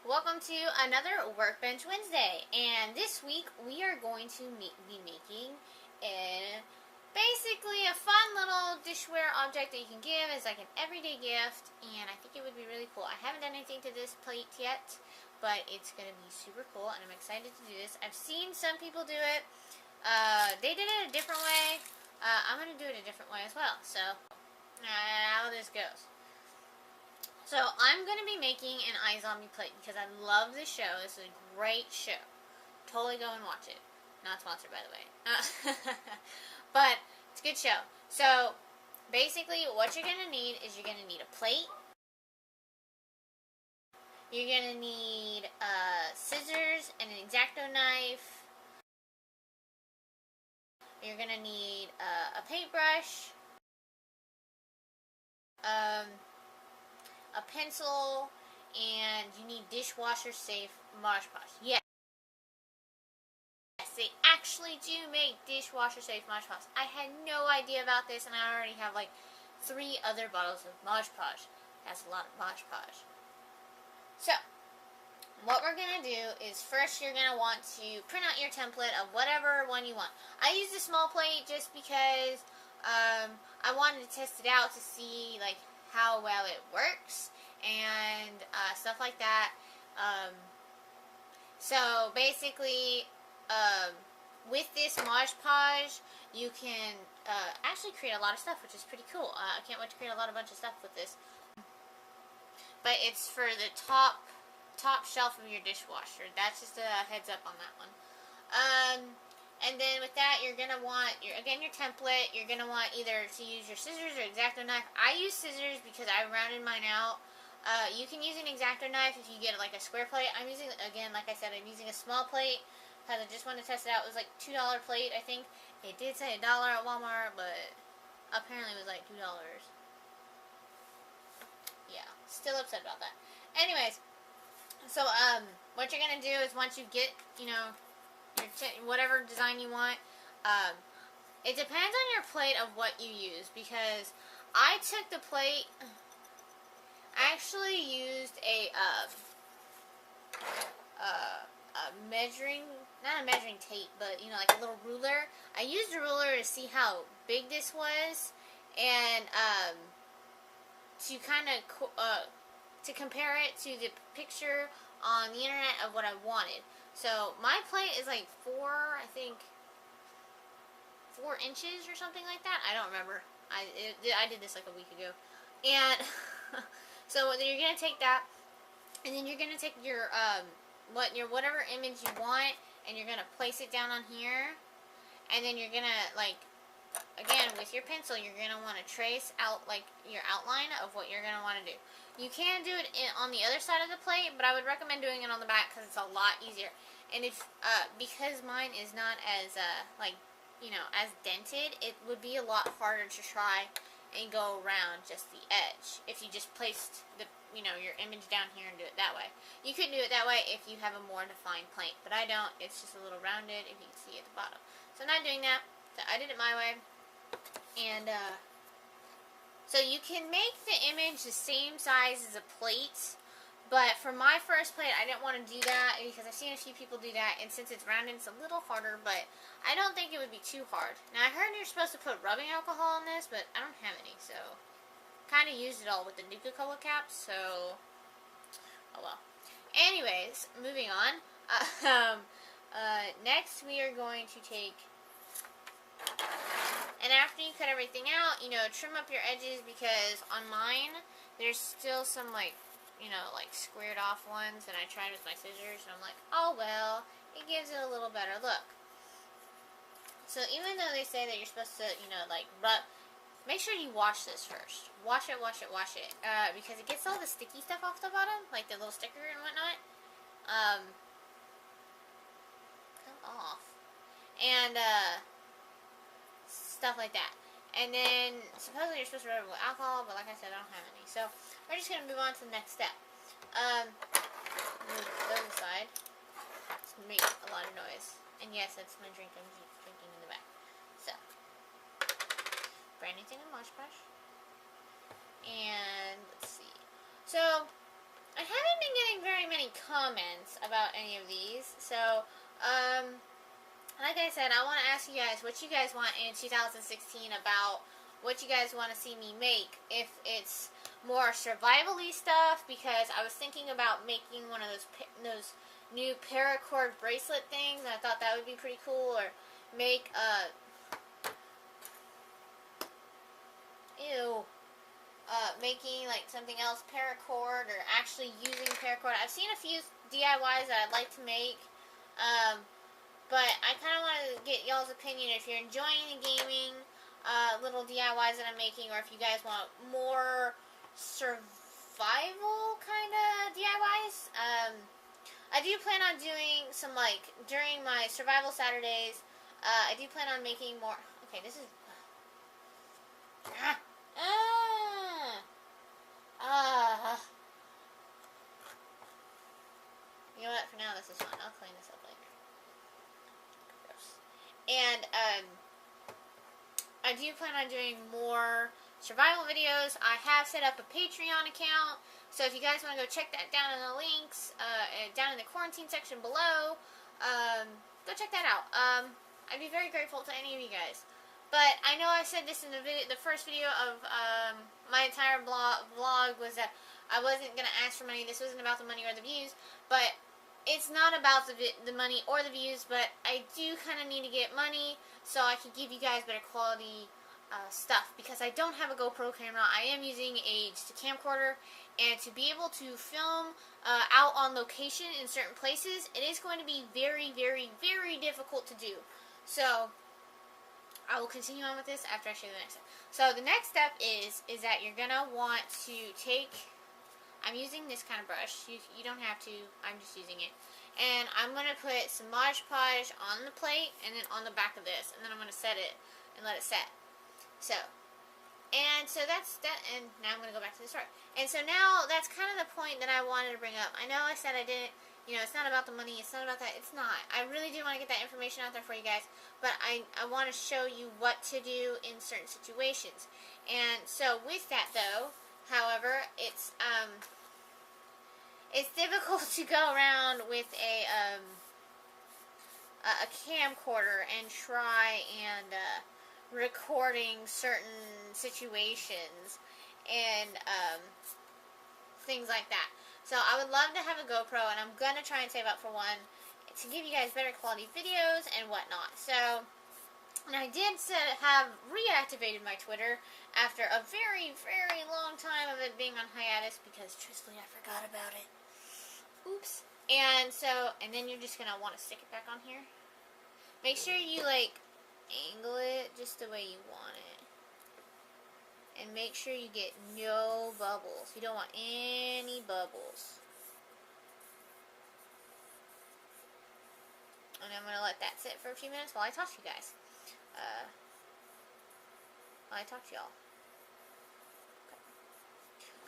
Welcome to another Workbench Wednesday, and this week we are going to be making basically a fun little dishware object that you can give as like an everyday gift, and I think it would be really cool. I haven't done anything to this plate yet, but it's going to be super cool, and I'm excited to do this. I've seen some people do it. They did it a different way. I'm going to do it a different way as well, so how this goes. So I'm going to be making an IZombie plate because I love this show. This is a great show. Totally go and watch it. Not sponsored, by the way. But it's a good show. So basically what you're going to need is you're going to need a plate. You're going to need scissors and an X-Acto knife. You're going to need a paintbrush. A pencil, and you need dishwasher safe Mod Podge. Yes, they actually do make dishwasher safe Mod Podge. I had no idea about this, and I already have like 3 other bottles of Mod Podge. That's a lot of Mod Podge. So what we're going to do is first you're going to want to print out your template of whatever one you want. I use a small plate just because I wanted to test it out to see like how well it works and stuff like that. So basically with this Mod Podge you can actually create a lot of stuff, which is pretty cool. I can't wait to create a bunch of stuff with this. But it's for the top shelf of your dishwasher. That's just a heads up on that one. And then with that, you're going to want, your template. You're going to want either to use your scissors or X-Acto knife. I use scissors because I rounded mine out. You can use an X-Acto knife if you get like a square plate. I'm using, again, like I said, I'm using a small plate because I just wanted to test it out. It was like $2 plate, I think. It did say $1 at Walmart, but apparently it was like $2. Yeah, still upset about that. Anyways, so what you're going to do is once you get, whatever design you want, it depends on your plate of what you use, because I took the plate, I actually used a measuring, not a measuring tape, but like a little ruler. I used a ruler to see how big this was, and to kind of to compare it to the picture on the internet of what I wanted. So my plate is like 4 inches or something like that. I don't remember. I did this like a week ago. And so you're gonna take that, and then you're gonna take your whatever image you want, and you're gonna place it down on here, and then you're gonna again with your pencil you're gonna want to trace out like your outline of what you're gonna want to do. You can do it on the other side of the plate, but I would recommend doing it on the back because it's a lot easier. And if because mine is not as as dented, it would be a lot harder to try and go around just the edge if you just placed the your image down here and do it that way. You could do it that way if you have a more defined plate, but I don't. It's just a little rounded, if you can see at the bottom. So I'm not doing that. So I did it my way. And so you can make the image the same size as a plate, but for my first plate I didn't want to do that because I've seen a few people do that, and since it's rounded it's a little harder, but I don't think it would be too hard. Now I heard you're supposed to put rubbing alcohol in this, but I don't have any, so kind of used it all with the Nuka-Cola caps, so oh well. Anyways, moving on. Next we are going to take, and after you cut everything out, trim up your edges, because on mine there's still some like squared off ones, and I tried with my scissors and I'm like, oh well, it gives it a little better look. So even though they say that you're supposed to make sure you wash this first. Wash it, because it gets all the sticky stuff off the bottom, like the little sticker and whatnot. Come off. And stuff like that. And then supposedly you're supposed to rub it with alcohol, but like I said, I don't have any. So we're just gonna move on to the next step. Move those aside. It's make a lot of noise. And yes, that's my drink. I'm drinking in the back. So brand new thing in Mod Podge. And let's see. So I haven't been getting very many comments about any of these, so, like I said, I want to ask you guys what you guys want in 2016 about what you guys want to see me make. If it's more survival-y stuff, because I was thinking about making one of those new paracord bracelet things, and I thought that would be pretty cool, or make making like something else paracord, or actually using paracord. I've seen a few DIYs that I'd like to make, but I kind of want to get y'all's opinion if you're enjoying the gaming little DIYs that I'm making, or if you guys want more survival kind of DIYs. I do plan on doing some, like, during my survival Saturdays, I do plan on making more. Okay, this is you know what, for now this is fine. I'll clean this up later. Gross. And I do plan on doing more survival videos. I have set up a Patreon account, so if you guys want to go check that down in the links, down in the quarantine section below, go check that out. I'd be very grateful to any of you guys. But I know I said this in the first video of my entire vlog was that I wasn't going to ask for money. This wasn't about the money or the views, but it's not about the money or the views, but I do kind of need to get money so I can give you guys better quality stuff, because I don't have a GoPro camera. I am using a just a camcorder, and to be able to film out on location in certain places, it is going to be very, very, very difficult to do. So I will continue on with this after I show you the next step. So the next step is that you're going to want to take, I'm using this kind of brush. You don't have to, I'm just using it. And I'm going to put some Mod Podge on the plate and then on the back of this. And then I'm going to set it and let it set. So that's that, and now I'm going to go back to the start. And so now that's kind of the point that I wanted to bring up. I know I said I didn't, it's not about the money, it's not about that, it's not. I really do want to get that information out there for you guys, but I want to show you what to do in certain situations. And so with that though, however, it's difficult to go around with a camcorder and try and recording certain situations and things like that. So I would love to have a GoPro, and I'm going to try and save up for one to give you guys better quality videos and whatnot. So, and I did have reactivated my Twitter after a very, very long time of it being on hiatus, because truthfully I forgot about it. Oops. And so, and then you're just going to want to stick it back on here. Make sure you angle it just the way you want it. And make sure you get no bubbles. You don't want any bubbles. And I'm going to let that sit for a few minutes while I talk to you guys. While I talk to y'all. Okay.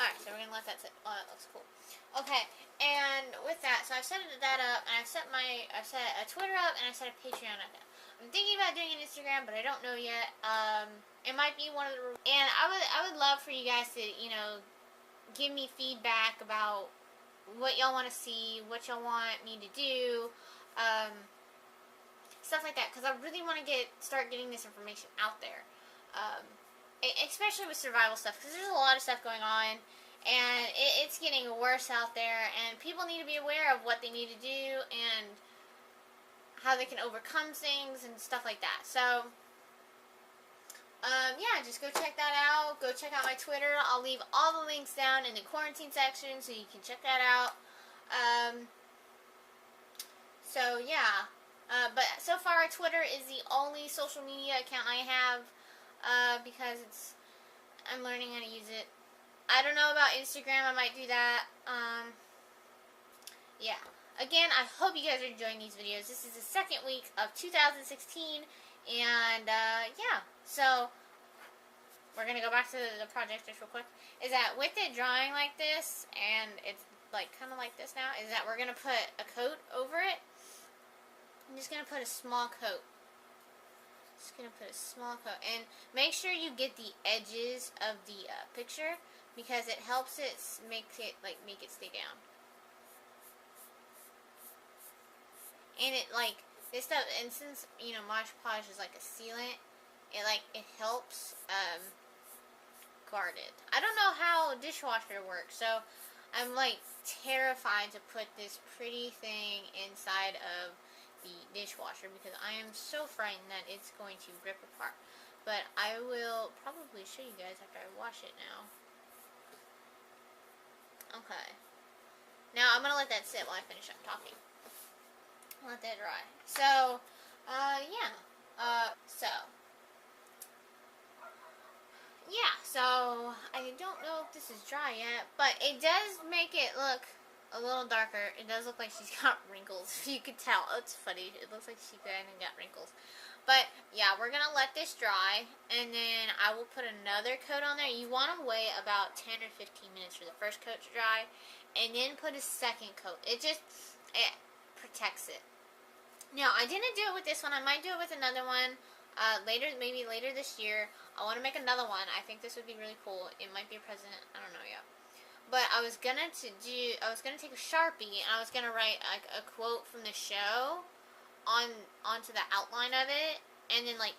Alright, so we're going to let that sit. Oh, that looks cool. Okay, and with that, so I've set that up, and I've set a Twitter up, and I set a Patreon up. I'm thinking about doing an Instagram, but I don't know yet. It might be one of the, and I would love for you guys to, give me feedback about what y'all want to see, what y'all want me to do, stuff like that, because I really want to start getting this information out there, especially with survival stuff, because there's a lot of stuff going on, and it's getting worse out there, and people need to be aware of what they need to do, and how they can overcome things and stuff like that. So, yeah, just go check that out. Go check out my Twitter. I'll leave all the links down in the quarantine section so you can check that out. So, yeah. But so far, Twitter is the only social media account I have, because I'm learning how to use it. I don't know about Instagram. I might do that. Yeah. Again, I hope you guys are enjoying these videos. This is the second week of 2016, and, yeah. So, we're going to go back to the project just real quick. Is that with it drawing like this, and it's, kind of like this now, is that we're going to put a coat over it. I'm just going to put a small coat. Just gonna put a small coat, and make sure you get the edges of the picture, because it helps it make it stay down. And it this stuff, and since Mod Podge is like a sealant, it helps guard it. I don't know how dishwasher works, so I'm terrified to put this pretty thing inside of the dishwasher, because I am so frightened that it's going to rip apart. But I will probably show you guys after I wash it now. Okay. Now I'm gonna let that sit while I finish up talking. Let that dry. So, yeah. So I don't know if this is dry yet, but it does make it look a little darker. It does look like she's got wrinkles, if you could tell. It's funny. It looks like she kind of got wrinkles. But, yeah, we're going to let this dry, and then I will put another coat on there. You want to wait about 10 or 15 minutes for the first coat to dry, and then put a second coat. It protects it. Now, I didn't do it with this one. I might do it with another one maybe later this year. I want to make another one. I think this would be really cool. It might be a present. I don't know yet. But I was gonna take a Sharpie, and I was gonna write a quote from the show onto the outline of it, and then I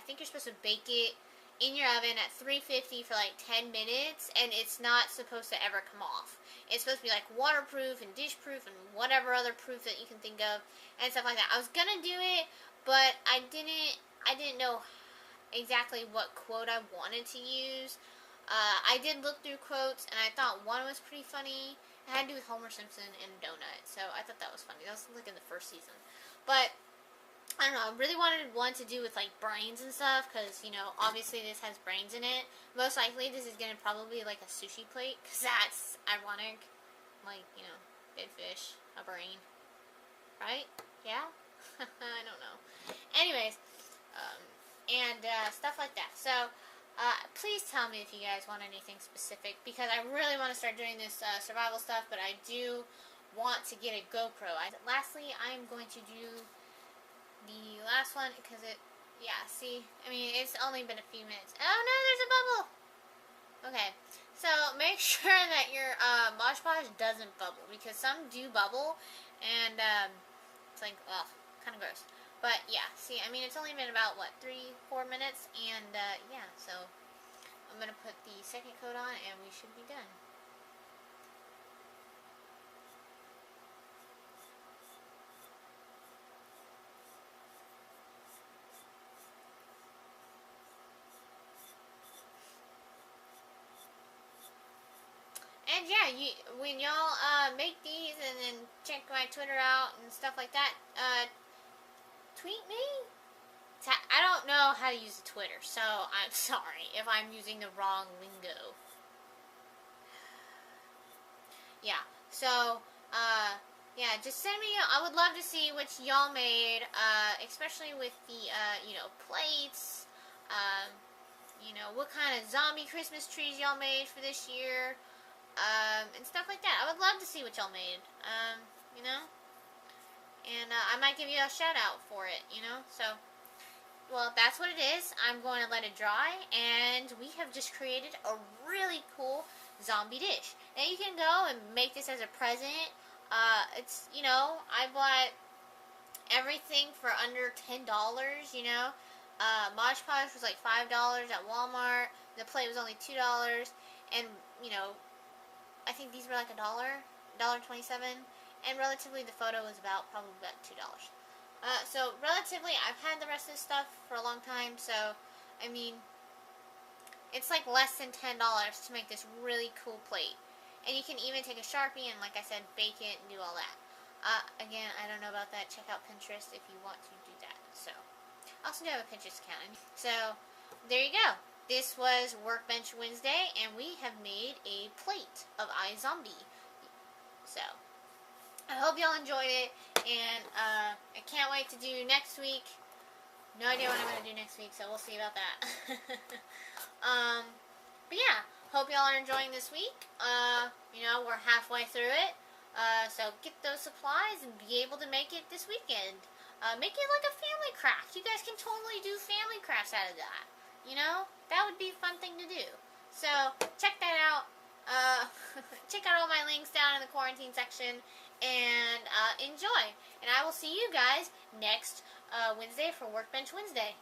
think you're supposed to bake it in your oven at 350 for 10 minutes, and it's not supposed to ever come off. It's supposed to be waterproof and dish proof and whatever other proof that you can think of and stuff like that. I was gonna do it, but I didn't know exactly what quote I wanted to use. I did look through quotes, and I thought one was pretty funny. It had to do with Homer Simpson and a donut, so I thought that was funny. That was in the first season. But I don't know, I really wanted one to do with brains and stuff, because obviously this has brains in it. Most likely this is gonna probably be a sushi plate, because that's ironic. Dead fish, a brain, right? Yeah. I don't know. Anyways, and stuff like that. So please tell me if you guys want anything specific, because I really want to start doing this survival stuff, but I do want to get a GoPro. Lastly, I'm going to do the last one, because see, it's only been a few minutes. Oh no, there's a bubble! Okay, so make sure that your Mod Podge doesn't bubble, because some do bubble, and it's ugh, kind of gross. But yeah, see, it's only been about 3-4 minutes, and yeah, so I'm gonna put the second coat on, and we should be done. And yeah, when y'all make these and then check my Twitter out and stuff like that, tweet me. I don't know how to use the Twitter, so I'm sorry if I'm using the wrong lingo. Yeah, so yeah, just send me. I would love to see what y'all made, especially with the plates. What kind of zombie Christmas trees y'all made for this year. And stuff like that. I would love to see what y'all made, and I might give you a shout out for it, so, well, that's what it is. I'm going to let it dry, and we have just created a really cool zombie dish. Now, you can go and make this as a present. It's, I bought everything for under $10, Mod Podge was $5 at Walmart. The plate was only $2, and, I think these were $1, $1.27, and relatively the photo was probably about $2. So relatively, I've had the rest of this stuff for a long time, so it's less than $10 to make this really cool plate. And you can even take a Sharpie and, like I said, bake it and do all that. Again, I don't know about that. Check out Pinterest if you want to do that. So, I also do have a Pinterest account. So, there you go. This was Workbench Wednesday, and we have made a plate of IZombie. So, I hope y'all enjoyed it, and I can't wait to do next week. No idea what I'm going to do next week, so we'll see about that. But yeah, hope y'all are enjoying this week. We're halfway through it, so get those supplies and be able to make it this weekend. Make it like a family craft. You guys can totally do family crafts out of that. You know, that would be a fun thing to do. So check that out. Check out all my links down in the quarantine section, and enjoy. And I will see you guys next Wednesday for Workbench Wednesday.